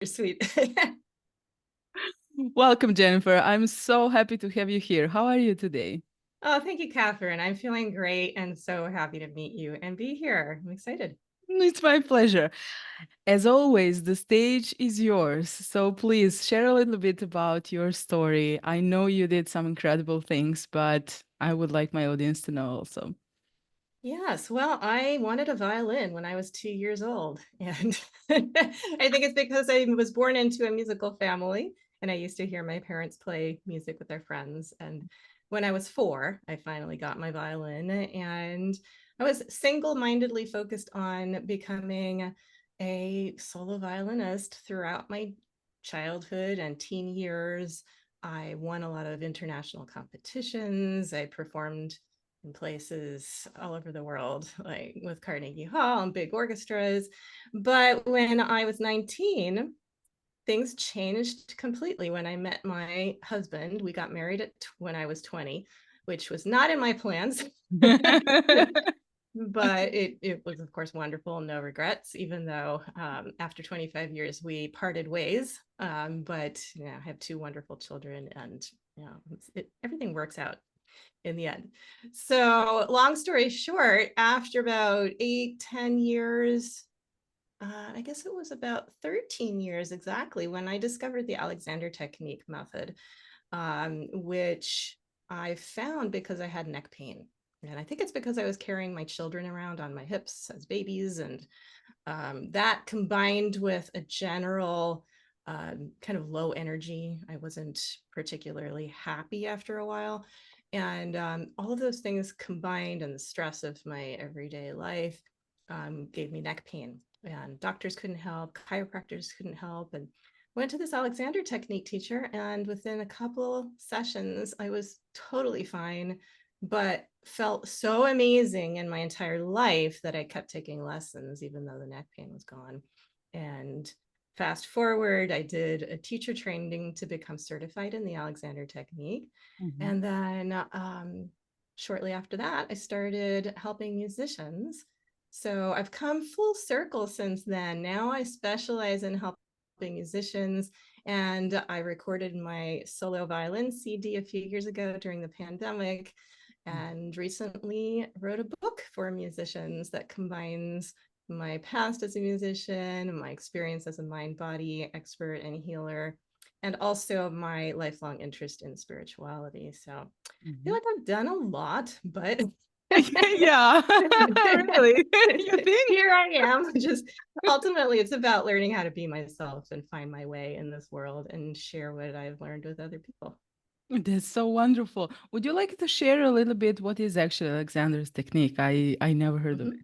Sweet. Welcome, Jennifer. I'm so happy to have you here. How are you today? Oh, thank you, Catherine. I'm feeling great and so happy to meet you and be here. I'm excited. It's my pleasure. As always, the stage is yours. So please share a little bit about your story. I know you did some incredible things, but I would like my audience to know also. Yes, well, I wanted a violin when I was 2 years old. And I think it's because I was born into a musical family and I used to hear my parents play music with their friends. And when I was 4, I finally got my violin and I was single-mindedly focused on becoming a solo violinist throughout my childhood and teen years. I won a lot of international competitions. I performed in places all over the world, like with Carnegie Hall and big orchestras. But when I was 19, things changed completely when I met my husband. We got married when I was 20, which was not in my plans. But it was, of course, wonderful. No regrets, even though after 25 years, we parted ways. But I have 2 wonderful children and everything works out in the end. So long story short, after about 8, 10 years, I guess it was about 13 years exactly when I discovered the Alexander technique method, which I found because I had neck pain. And I think it's because I was carrying my children around on my hips as babies. And that combined with a general kind of low energy. I wasn't particularly happy after a while. And all of those things combined and the stress of my everyday life gave me neck pain. And doctors couldn't help, chiropractors couldn't help. And went to this Alexander technique teacher. And within a couple sessions, I was totally fine, but felt so amazing in my entire life that I kept taking lessons, even though the neck pain was gone. And fast forward, I did a teacher training to become certified in the Alexander technique. Mhm. And then shortly after that, I started helping musicians. So I've come full circle since then. Now I specialize in helping musicians. And I recorded my solo violin CD a few years ago during the pandemic and recently wrote a book for musicians that combines my past as a musician, my experience as a mind body expert and healer, and also my lifelong interest in spirituality. So I feel Mhm. like I've done a lot, but Yeah, really. You think? here I am. Just ultimately, it's about learning how to be myself and find my way in this world and share what I've learned with other people. That's so wonderful. Would you like to share a little bit what is actually Alexander's technique? I never heard of Mhm. it.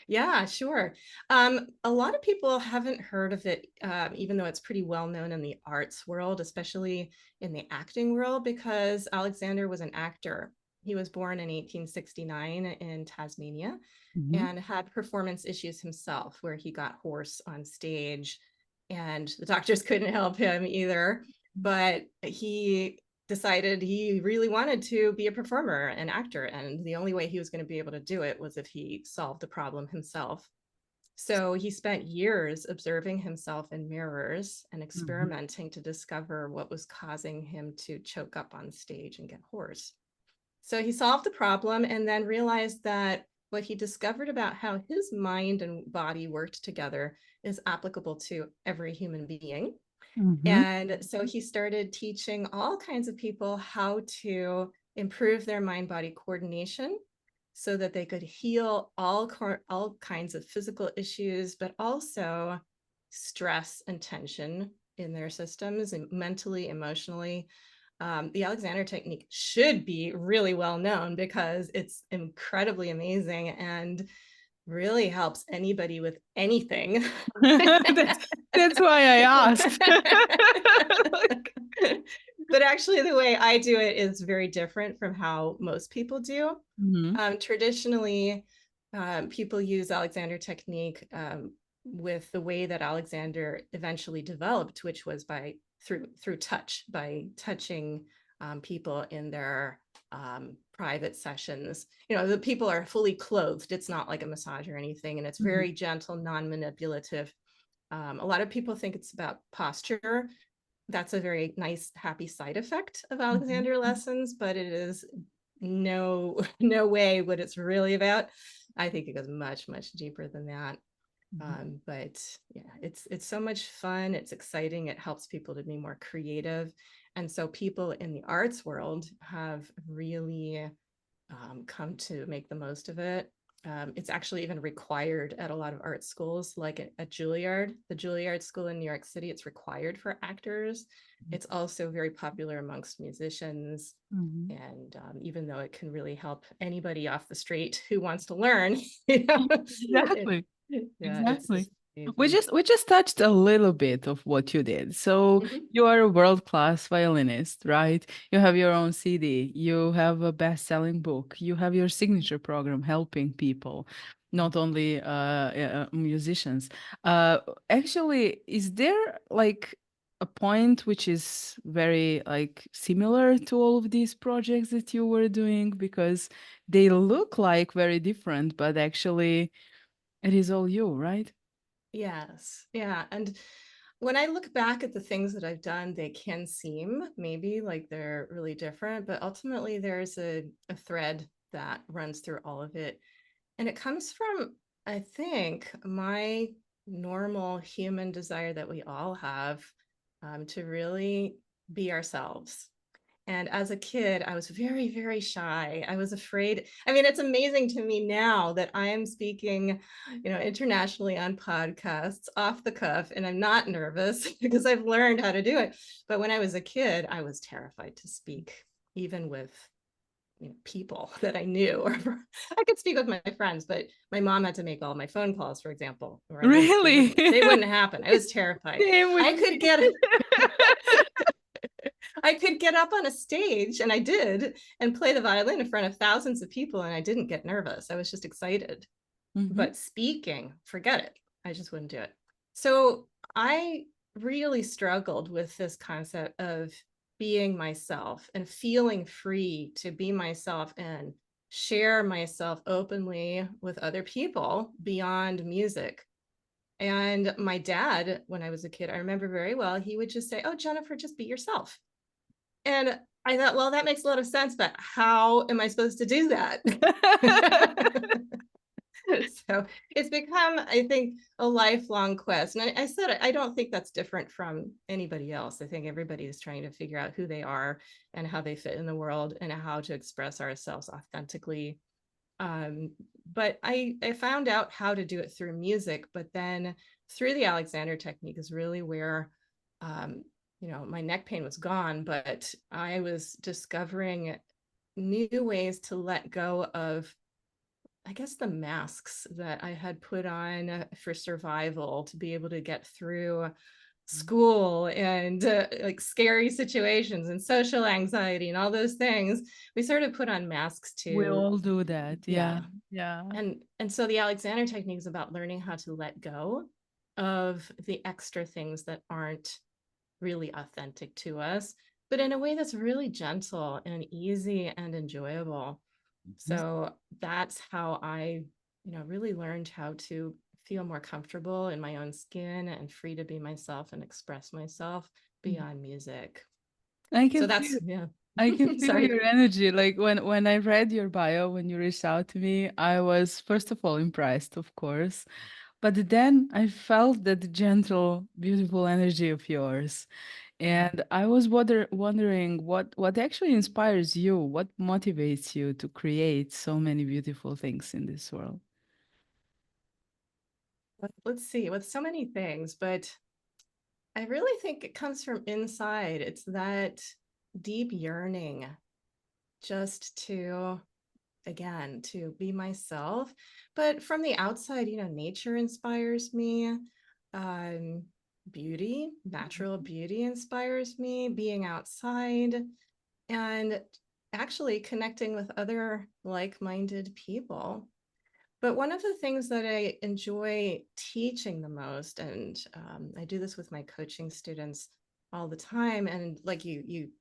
Yeah, sure. A lot of people haven't heard of it, even though it's pretty well known in the arts world, especially in the acting world, because Alexander was an actor. He was born in 1869 in Tasmania Mhm. and had performance issues himself, where he got hoarse on stage, and the doctors couldn't help him either. But he decided he really wanted to be a performer, an actor, and the only way he was going to be able to do it was if he solved the problem himself. So he spent years observing himself in mirrors and Mhm. experimenting to discover what was causing him to choke up on stage and get hoarse. So he solved the problem and then realized that what he discovered about how his mind and body worked together is applicable to every human being. Mhm. And so he started teaching all kinds of people how to improve their mind body coordination so that they could heal all kinds of physical issues, but also stress and tension in their systems and mentally, emotionally. The Alexander technique should be really well known because it's incredibly amazing and really helps anybody with anything. That's that's why I asked. Like, But actually, the way I do it is very different from how most people do. mhm. Traditionally, people use Alexander technique with the way that Alexander eventually developed, which was by through touch, by touching people in their private sessions. The people are fully clothed. It's not like a massage or anything, and it's Mhm. very gentle, non-manipulative. A lot of people think it's about posture. That's a very nice, happy side effect of Mhm. Alexander lessons, but it is no way what it's really about. I think it goes much, much deeper than that. Mhm. But yeah, it's so much fun. It's exciting. It helps people to be more creative. And so people in the arts world have really come to make the most of it. It's actually even required at a lot of art schools, like at Juilliard, the Juilliard School in New York City. It's required for actors. It's also very popular amongst musicians. Mhm. And even though it can really help anybody off the street who wants to learn, you know, it, Exactly. yeah, Exactly. it's amazing. We just touched a little bit of what you did. So Mhm. you are a world-class violinist, right? You have your own CD, you have a best-selling book, you have your signature program helping people, not only musicians. Uh, Actually, is there like a point which is very like similar to all of these projects that you were doing? Because they look like very different, but actually it is all you, right? Yes. Yeah. And when I look back at the things that I've done, they can seem maybe like they're really different, but ultimately there's a thread that runs through all of it. And it comes from, I think, my normal human desire that we all have to really be ourselves. And as a kid, I was very, very shy. I was afraid. I mean, it's amazing to me now that I am speaking, internationally on podcasts off the cuff, and I'm not nervous because I've learned how to do it. But when I was a kid, I was terrified to speak, even with people that I knew, or I could speak with my friends, but my mom had to make all my phone calls, for example, or Really? they wouldn't happen. I was terrified. Same with I me. could get I could get up on a stage, and I did, and play the violin in front of thousands of people, and I didn't get nervous. I was just excited. Mhm. But speaking, forget it. I just wouldn't do it. So I really struggled with this concept of being myself and feeling free to be myself and share myself openly with other people beyond music. And my dad, when I was a kid, I remember very well, he would just say, "Oh, Jennifer, just be yourself." And I thought, well, that makes a lot of sense, but how am I supposed to do that? So it's become, I think, a lifelong quest. And I said, I don't think that's different from anybody else. I think everybody is trying to figure out who they are and how they fit in the world and how to express ourselves authentically. Um, but I found out how to do it through music, but then through the Alexander technique is really where, um, my neck pain was gone, but I was discovering new ways to let go of, I guess, the masks that I had put on for survival to be able to get through school and like scary situations and social anxiety and all those things. We sort of put on masks We to, all do that. Yeah. yeah. Yeah. And so the Alexander technique is about learning how to let go of the extra things that aren't really authentic to us, but in a way that's really gentle and easy and enjoyable. Mhm. So that's how I, really learned how to feel more comfortable in my own skin and free to be myself and express myself beyond music. I So can that's, feel yeah. I can feel Sorry. your energy. Like when I read your bio when you reached out to me, I was first of all impressed, of course. But then I felt that gentle, beautiful energy of yours. And I was wondering what actually inspires you, what motivates you to create so many beautiful things in this world. Let's see, with so many things, but I really think it comes from inside. It's that deep yearning just to, again, to be myself. But from the outside, nature inspires me. Um, Beauty, natural beauty inspires me, being outside and actually connecting with other like-minded people. But one of the things that I enjoy teaching the most, and I do this with my coaching students all the time, and like you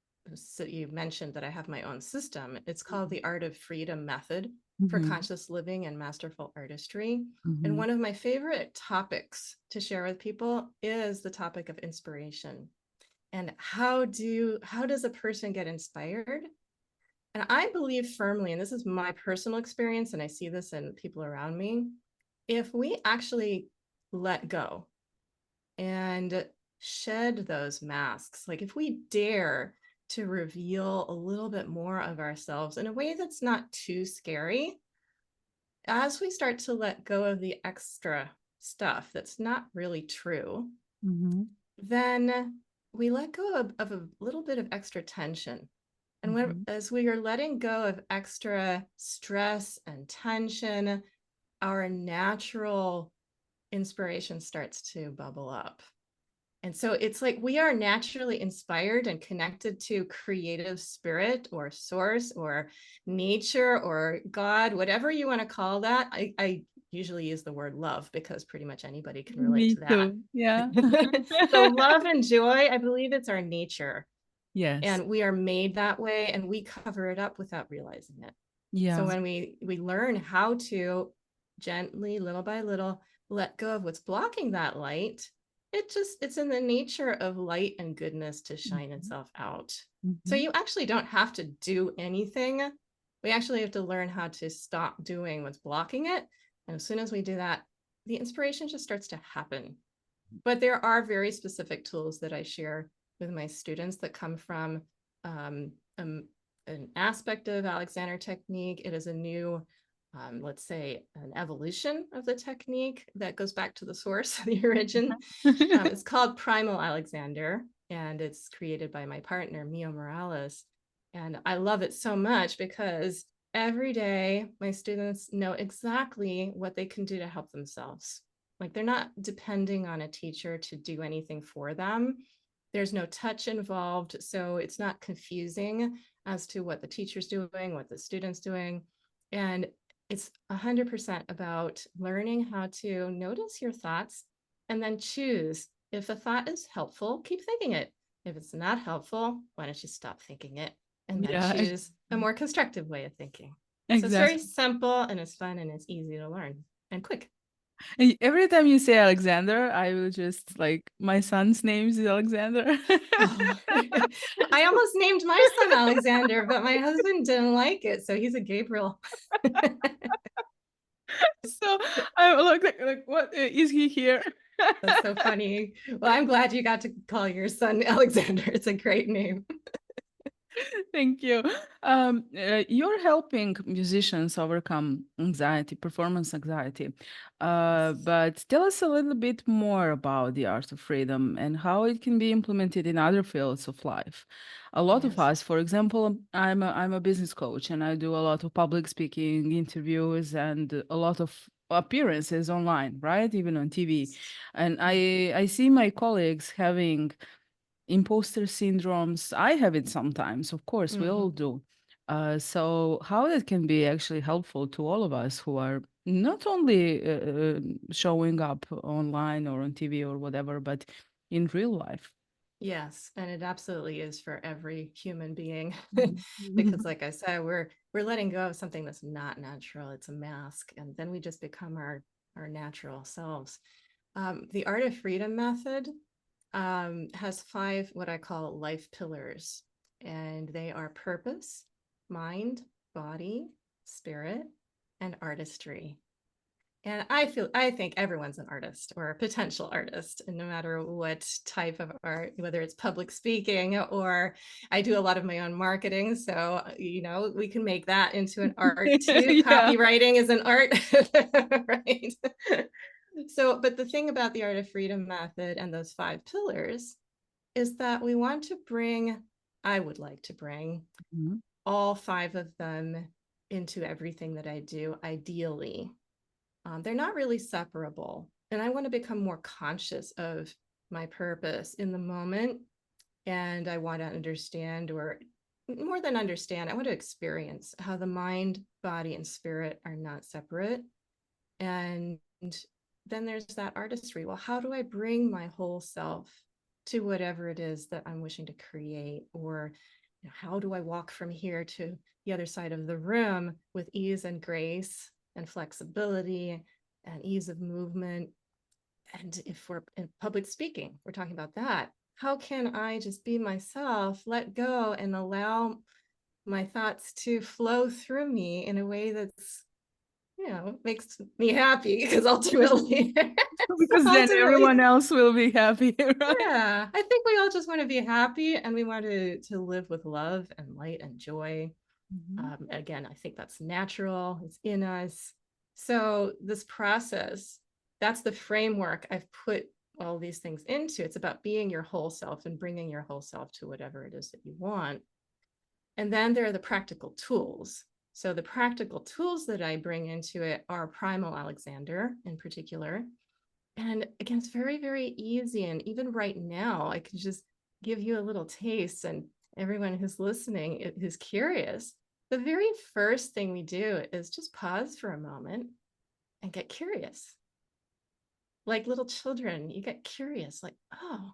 mentioned that I have my own system. It's called Mhm. the Art of Freedom method. for Mhm. conscious living and masterful artistry. And Mhm. one of my favorite topics to share with people is the topic of inspiration. And how does a person get inspired? And I believe firmly, and this is my personal experience, and I see this in people around me, if we actually let go and shed those masks, like if we dare to reveal a little bit more of ourselves in a way that's not too scary, as we start to let go of the extra stuff that's not really true, Mhm. then we let go of a little bit of extra tension. And Mhm. as we are letting go of extra stress and tension, our natural inspiration starts to bubble up. And so it's like we are naturally inspired and connected to creative spirit or source or nature or God, whatever you want to call that. I usually use the word love because pretty much anybody can relate Me to that. too. Yeah. So love and joy, I believe it's our nature. Yes. And we are made that way and we cover it up without realizing it. So Yeah. when we learn how to gently, little by little, let go of what's blocking that light, it's in the nature of light and goodness to shine Mhm. itself out. So Mhm. you actually don't have to do anything. We actually have to learn how to stop doing what's blocking it. And as soon as we do that, the inspiration just starts to happen. But there are very specific tools that I share with my students that come from um, um, an aspect of Alexander technique. It is a new, let's say, an evolution of the technique that goes back to the source, the origin. It's called Primal Alexander, and it's created by my partner, Mio Morales. And I love it so much because every day my students know exactly what they can do to help themselves. Like they're not depending on a teacher to do anything for them. There's no touch involved, so it's not confusing as to what the teacher's doing, what the student's doing. And it's 100% about learning how to notice your thoughts and then choose. If a thought is helpful, keep thinking it. If it's not helpful, why don't you stop thinking it and then Yeah. choose a more constructive way of thinking? So it's very Exactly. simple and it's fun and it's easy to learn and quick. Every time you say Alexander, I will just like my son's name is Alexander. Oh, I almost named my son Alexander, but my husband didn't like it, so he's a Gabriel. So I look like what is he here? That's so funny. Well, I'm glad you got to call your son Alexander. It's a great name. Thank you. You're helping musicians overcome anxiety, performance anxiety. But tell us a little bit more about the art of freedom and how it can be implemented in other fields of life. A lot of Yes. us, for example, I'm a business coach and I do a lot of public speaking, interviews, and a lot of appearances online, right? Even on TV. And I see my colleagues having imposter syndromes. I have it sometimes, of course, we all Mm-hmm. do. So how that can be actually helpful to all of us who are not only showing up online or on TV or whatever, but in real life. Yes, and it absolutely is for every human being because Mhm. like I said, we're letting go of something that's not natural. It's a mask, and then we just become our natural selves. The Art of Freedom method has five what I call life pillars, and they are purpose, mind, body, spirit, and artistry. And I think everyone's an artist or a potential artist, and no matter what type of art, whether it's public speaking or I do a lot of my own marketing. So, we can make that into an art too. Yeah. Copywriting is an art, right? So, but the thing about the Art of Freedom method and those five pillars is that I would like to bring Mhm. all five of them into everything that I do, ideally. They're not really separable. And I want to become more conscious of my purpose in the moment. And I want to understand, or more than understand, I want to experience how the mind, body, and spirit are not separate. And then there's that artistry. Well, how do I bring my whole self to whatever it is that I'm wishing to create or how do I walk from here to the other side of the room with ease and grace and flexibility and ease of movement? And if we're in public speaking, we're talking about that. How can I just be myself, let go, and allow my thoughts to flow through me in a way that's, makes me happy? Because ultimately, Because then ultimately, everyone else will be happy, right? yeah, I think we all just want to be happy, and we want to live with love and light and joy. Mhm. Again, I think that's natural, it's in us. So this process, that's the framework I've put all these things into. It's about being your whole self and bringing your whole self to whatever it is that you want. And then there are the practical tools. So the practical tools that I bring into it are Primal Alexander in particular. And again, it's very, very easy. And even right now, I can just give you a little taste, and everyone who's listening, who's curious, the very first thing we do is just pause for a moment and get curious. Like little children, you get curious, like, oh,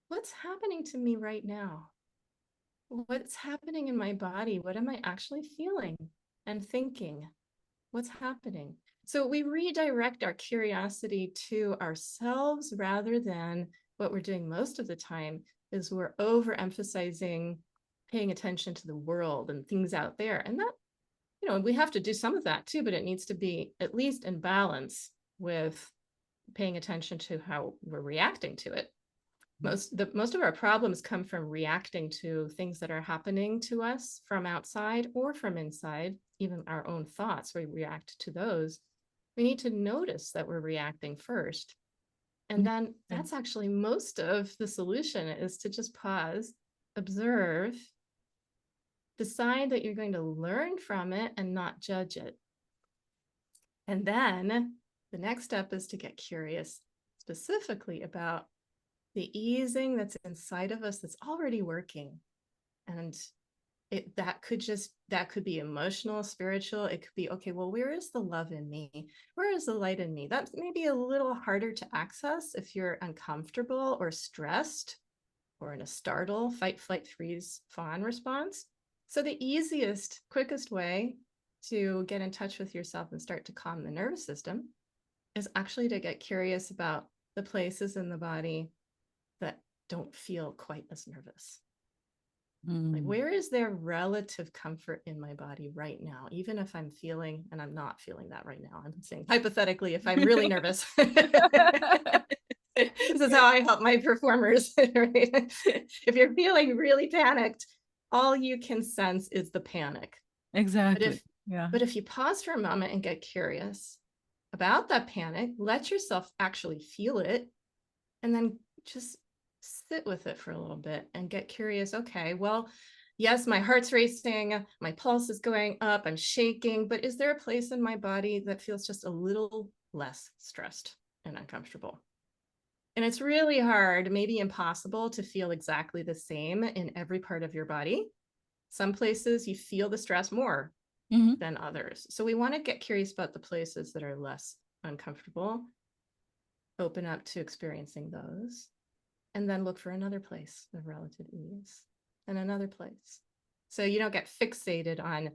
what's happening to me right now? What's happening in my body? What am I actually feeling and thinking? What's happening? So we redirect our curiosity to ourselves rather than what we're doing most of the time is we're overemphasizing paying attention to the world and things out there. And that, we have to do some of that too, but it needs to be at least in balance with paying attention to how we're reacting to it. Most of our problems come from reacting to things that are happening to us from outside or from inside, even our own thoughts. We react to those. We need to notice that we're reacting first. And then that's actually most of the solution, is to just pause, observe, decide that you're going to learn from it and not judge it. And then the next step is to get curious specifically about the easing that's inside of us that's already working. And that could be emotional, spiritual. It could be, okay, well, where is the love in me? Where is the light in me? That may be a little harder to access if you're uncomfortable or stressed or in a startle, fight, flight, freeze, fawn response. So the easiest, quickest way to get in touch with yourself and start to calm the nervous system is actually to get curious about the places in the body that don't feel quite as nervous. Like, where is there relative comfort in my body right now, even if I'm feeling, and I'm not feeling that right now. I'm saying hypothetically, if I'm really nervous. This is how I help my performers. Right? If you're feeling really panicked, all you can sense is the panic. Exactly. Yeah. But if you pause for a moment and get curious about that panic, let yourself actually feel it, and then just sit with it for a little bit and get curious. Okay, well, yes, my heart's racing, my pulse is going up, I'm shaking, but is there a place in my body that feels just a little less stressed and uncomfortable? And it's really hard, maybe impossible, to feel exactly the same in every part of your body. Some places you feel the stress more Mhm. than others. So we want to get curious about the places that are less uncomfortable, open up to experiencing those, and then look for another place of relative ease and another place. So you don't get fixated on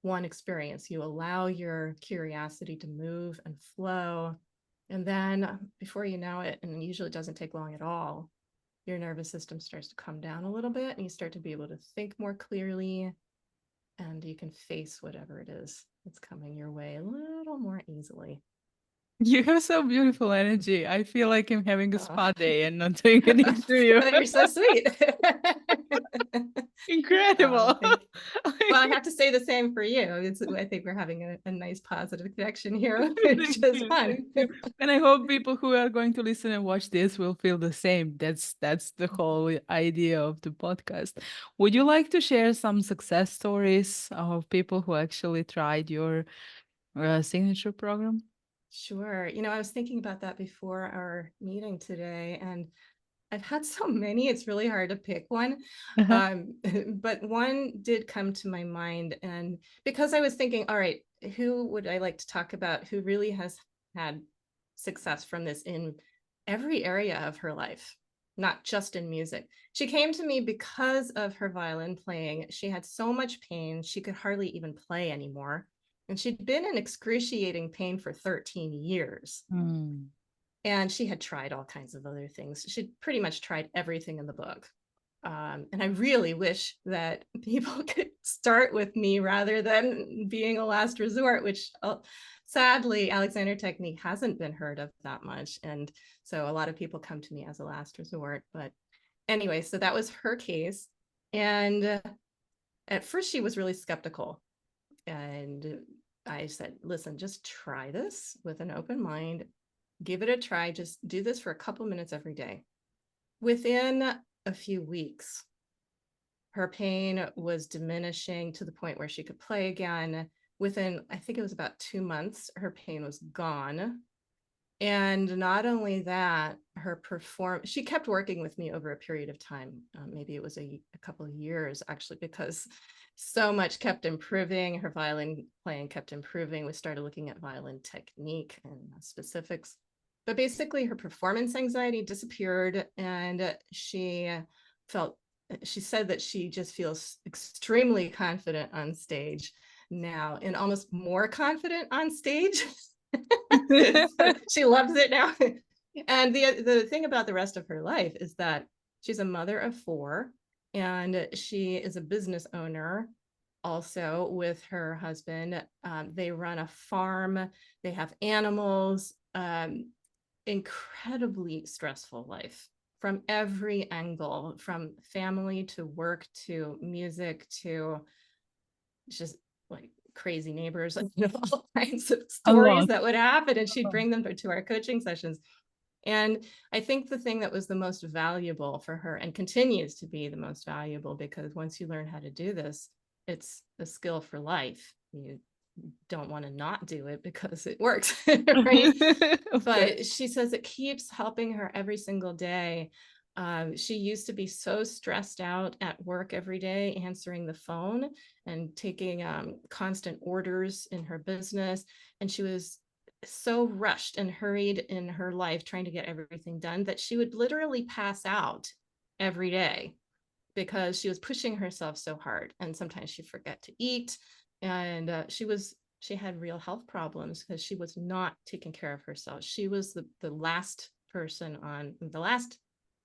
one experience. You allow your curiosity to move and flow. And then before you know it, and it usually doesn't take long at all, your nervous system starts to come down a little bit and you start to be able to think more clearly, and you can face whatever it is that's coming your way a little more easily. You have so beautiful energy. I feel like I'm having a Oh, spa day and not doing an interview. oh, you're so sweet. Oh, Incredible. thank you. Well, I have to say the same for you. I think we're having a nice positive connection here, which Thank is you. fun. Thank you. And I hope people who are going to listen and watch this will feel the same. That's the whole idea of the podcast. Would you like to share some success stories of people who actually tried your signature program? Sure. I was thinking about that before our meeting today, and I've had so many, it's really hard to pick one. Uh-huh. But one did come to my mind. And because I was thinking, all right, who would I like to talk about who really has had success from this in every area of her life? not just in music. She came to me because of her violin playing. She had so much pain, she could hardly even play anymore. And she'd been in excruciating pain for 13 years. Mm. And she had tried all kinds of other things. She'd pretty much tried everything in the book. And I really wish that people could start with me rather than being a last resort, which sadly, Alexander technique hasn't been heard of that much. And so a lot of people come to me as a last resort. But anyway, so that was her case. And at first she was really skeptical. And I said, listen, just try this with an open mind, give it a try, just do this for a couple minutes every day. Within a few weeks, her pain was diminishing to the point where she could play again. Within, I think it was about 2 months, her pain was gone. And not only that, she kept working with me over a period of time. Maybe it was a couple of years, actually, because so much kept improving. Her violin playing kept improving. We started looking at violin technique and specifics. But basically, her performance anxiety disappeared, and she said that she just feels extremely confident on stage now, and almost more confident on stage. She loves it now. And the thing about the rest of her life is that she's a mother of 4, and she is a business owner also with her husband. They run a farm, they have animals, incredibly stressful life from every angle, from family to work to music to just like crazy neighbors, all kinds of A stories lot. that would happen. And she'd bring them to our coaching sessions. And I think the thing that was the most valuable for her, and continues to be the most valuable, because once you learn how to do this, it's a skill for life. You don't want to not do it because it works, right? But she says it keeps helping her every single day. She used to be so stressed out at work every day, answering the phone and taking constant orders in her business. And she was so rushed and hurried in her life trying to get everything done that she would literally pass out every day because she was pushing herself so hard. And sometimes she'd forget to eat. And she had real health problems because she was not taking care of herself. She was the last person on the last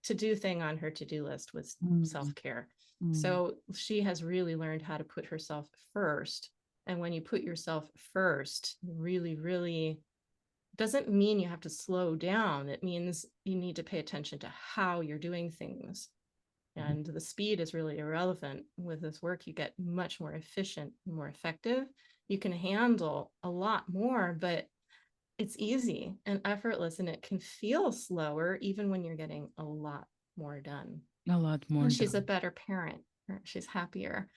to-do thing on her to-do list was self-care. So she has really learned how to put herself first. And when you put yourself first, really, really doesn't mean you have to slow down. It means you need to pay attention to how you're doing things. And the speed is really irrelevant. With this work, you get much more efficient, more effective. You can handle a lot more, but it's easy and effortless, and it can feel slower even when you're getting a lot more done. A lot more And she's a done. better parent. She's happier,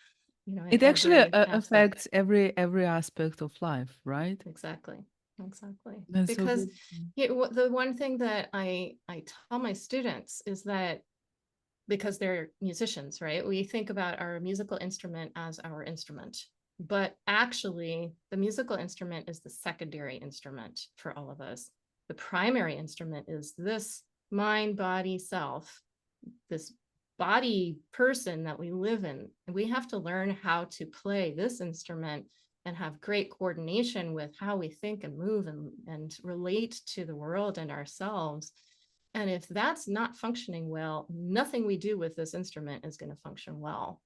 in It actually every aspect. affects every aspect of life, right? Exactly. That's so Because good. the one thing that I tell my students is that, because they're musicians, right? We think about our musical instrument as our instrument, but actually the musical instrument is the secondary instrument for all of us. The primary instrument is this mind, body, self, this body person that we live in. And we have to learn how to play this instrument and have great coordination with how we think and move and relate to the world and ourselves. And if that's not functioning well, nothing we do with this instrument is going to function well.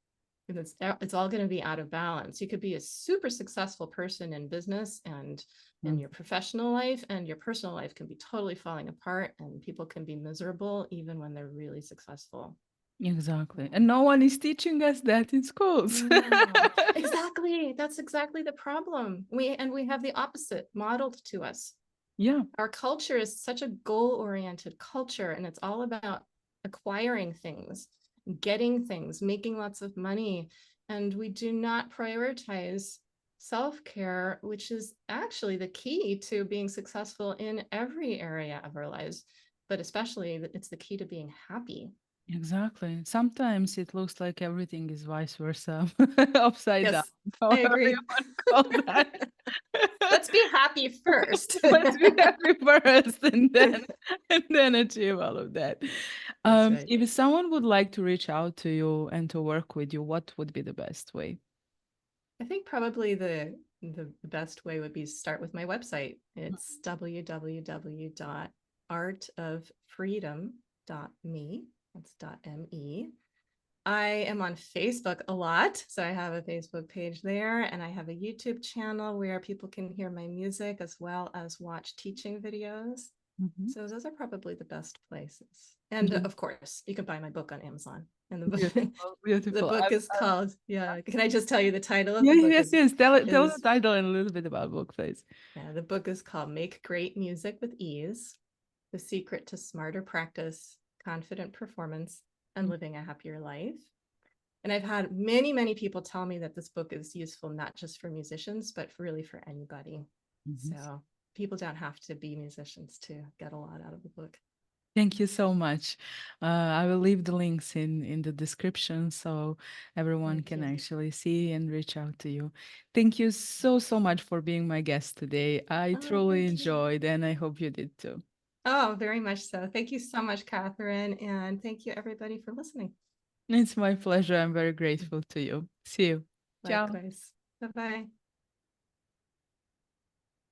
And it's all going to be out of balance. You could be a super successful person in business and in your professional life, and your personal life can be totally falling apart, and people can be miserable even when they're really successful. Exactly. And no one is teaching us that in schools. No, exactly. That's exactly the problem. We have the opposite modeled to us. Yeah. Our culture is such a goal-oriented culture, and it's all about acquiring things, getting things, making lots of money. And we do not prioritize self-care, which is actually the key to being successful in every area of our lives, but especially it's the key to being happy. Exactly. Sometimes it looks like everything is vice versa, upside down, Yes, I however you agree. want to call that. Let's be happy first. Let's be happy first and then achieve all of that. That's right. If someone would like to reach out to you and to work with you, what would be the best way? I think probably the best way would be to start with my website. It's www.artoffreedom.me. That's .me. I am on Facebook a lot, so I have a Facebook page there, and I have a YouTube channel where people can hear my music as well as watch teaching videos. Mhm. So those are probably the best places. And of course, you can buy my book on Amazon. And Beautiful, the beautiful. book is called, yeah, can I just tell you the title of Yeah, the book yes, yes. Tell the is title and a little bit about book, please. yeah, the book is called Make Great Music with Ease: The Secret to Smarter Practice, Confident Performance, and Living a Happier Life. And I've had many, many people tell me that this book is useful not just for musicians, but really for anybody. Mhm. So people don't have to be musicians to get a lot out of the book. Thank you so much. I will leave the links in the description so everyone Thank can you. actually see and reach out to you. Thank you so, so much for being my guest today. I Oh, truly thank you. enjoyed, and I hope you did too. Oh, very much so. Thank you so much, Catherine. And thank you, everybody, for listening. It's my pleasure. I'm very grateful to you. See you. Ciao. Likewise. Bye bye.